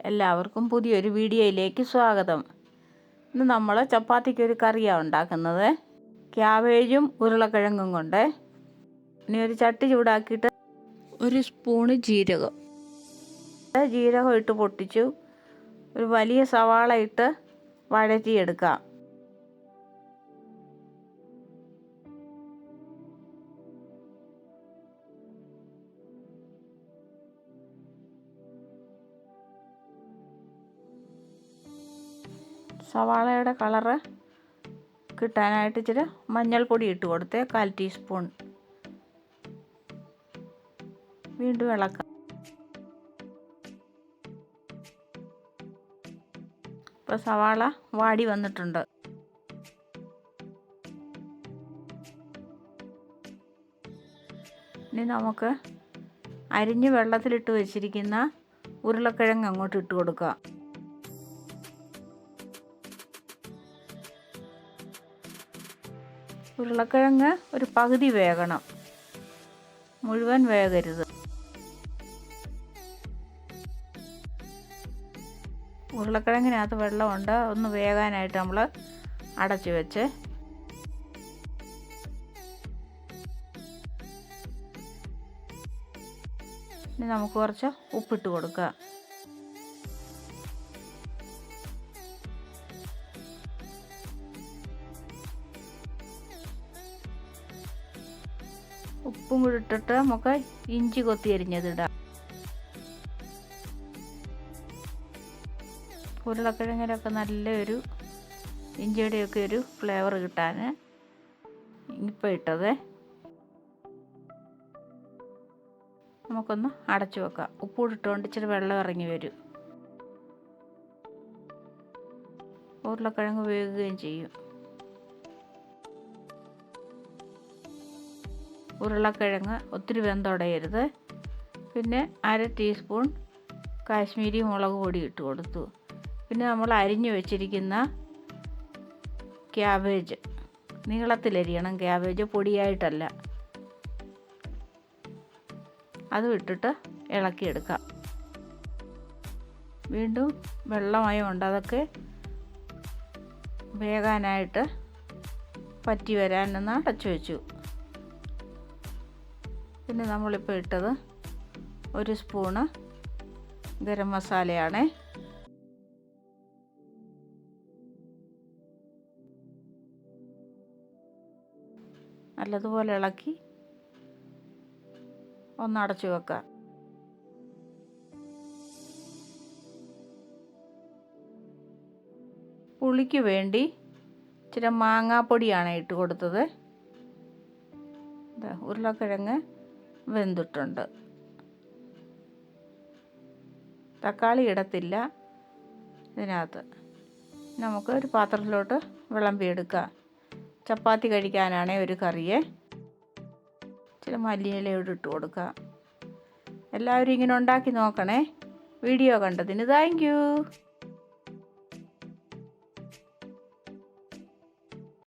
എല്ലാവർക്കും പുതിയൊരു വീഡിയോയിലേക്ക് സ്വാഗതം. ഇന്ന് നമ്മൾ ചപ്പാത്തിക്ക് ഒരു കറിയാണ് ഉണ്ടാക്കുന്നത്. ക്യാബേജും ഉരുളക്കിഴങ്ങും കൊണ്ട്. ഇനി ഒരു ചട്ടി ചൂടാക്കിയിട്ട് ഒരു സ്പൂണ് ജീരകം ഇട്ട് പൊട്ടിച്ചു. ഒരു വലിയ സവാള ഇട്ട് വഴറ്റിയെടുക്കാം. സവാളയുടെ കളറ് കിട്ടാനായിട്ട് ഇച്ചിരി മഞ്ഞൾപ്പൊടി ഇട്ട് കൊടുത്ത് 1/4 ടീസ്പൂൺ. വീണ്ടും ഇളക്കാം. ഇപ്പോൾ സവാള വാടി വന്നിട്ടുണ്ട്. ഇനി നമുക്ക് അരിഞ്ഞ് വെള്ളത്തിലിട്ട് വെച്ചിരിക്കുന്ന ഉരുളക്കിഴങ്ങ് അങ്ങോട്ട് ഇട്ട് കൊടുക്കാം. ഉരുളക്കിഴങ്ങ് ഒരു പകുതി വേകണം, മുഴുവൻ വേകരുത്. ഉരുളക്കിഴങ്ങിനകത്ത് വെള്ളമുണ്ട്, ഒന്ന് വേകാനായിട്ട് നമ്മൾ അടച്ചു വെച്ച് ഇനി നമുക്ക് കുറച്ച് ഉപ്പിട്ട് കൊടുക്കാം. ഉപ്പും കൂടി ഇട്ടിട്ട് നമുക്ക് ഇഞ്ചി കൊത്തി അരിഞ്ഞതിടാം. ഉരുളക്കിഴങ്ങിലൊക്കെ നല്ലൊരു ഇഞ്ചിയുടെയൊക്കെ ഒരു ഫ്ലേവർ കിട്ടാൻ ഇപ്പോൾ ഇട്ടത്. നമുക്കൊന്ന് അടച്ചു വെക്കാം. ഉപ്പ് ഇട്ടുകൊണ്ട് ഇച്ചിരി വെള്ളം ഇറങ്ങി വരും. ഉരുളക്കിഴങ്ങ് വേകുകയും ചെയ്യും. ഉരുളക്കിഴങ്ങ് ഒത്തിരി വെന്തുടയരുത്. പിന്നെ 1/2 ടീസ്പൂൺ കാശ്മീരി മുളക് പൊടി ഇട്ട് കൊടുത്തു. പിന്നെ നമ്മൾ അരിഞ്ഞു വെച്ചിരിക്കുന്ന ക്യാബേജ്, നീളത്തിലരിയണം ക്യാബേജ്, പൊടിയായിട്ടല്ല. അതും ഇട്ടിട്ട് ഇളക്കിയെടുക്കാം. വീണ്ടും വെള്ളമയമുണ്ട്, അതൊക്കെ വേകാനായിട്ട് പറ്റി വരാനൊന്ന് അടച്ചു വെച്ചു. പിന്നെ നമ്മളിപ്പോൾ ഇട്ടത് 1 സ്പൂണ് ഗരം മസാലയാണ്. നല്ലതുപോലെ ഇളക്കി ഒന്ന് അടച്ചു വെക്കാം. പുളിക്ക് വേണ്ടി ഇച്ചിരി മാങ്ങാപ്പൊടിയാണ് ഇട്ട് കൊടുത്തത്. ഉരുളക്കിഴങ്ങ് വെന്തിട്ടുണ്ട്. തക്കാളി ഇടത്തില്ല ഇതിനകത്ത്. നമുക്ക് ഒരു പാത്രത്തിലോട്ട് വിളമ്പിയെടുക്കാം. ചപ്പാത്തി കഴിക്കാനാണ് ഒരു കറിയെ. ഇച്ചിരി മല്ലിയിലയോട് ഇട്ട് കൊടുക്കാം. എല്ലാവരും ഇങ്ങനെ ഉണ്ടാക്കി നോക്കണേ. വീഡിയോ കണ്ടതിന് താങ്ക് യു.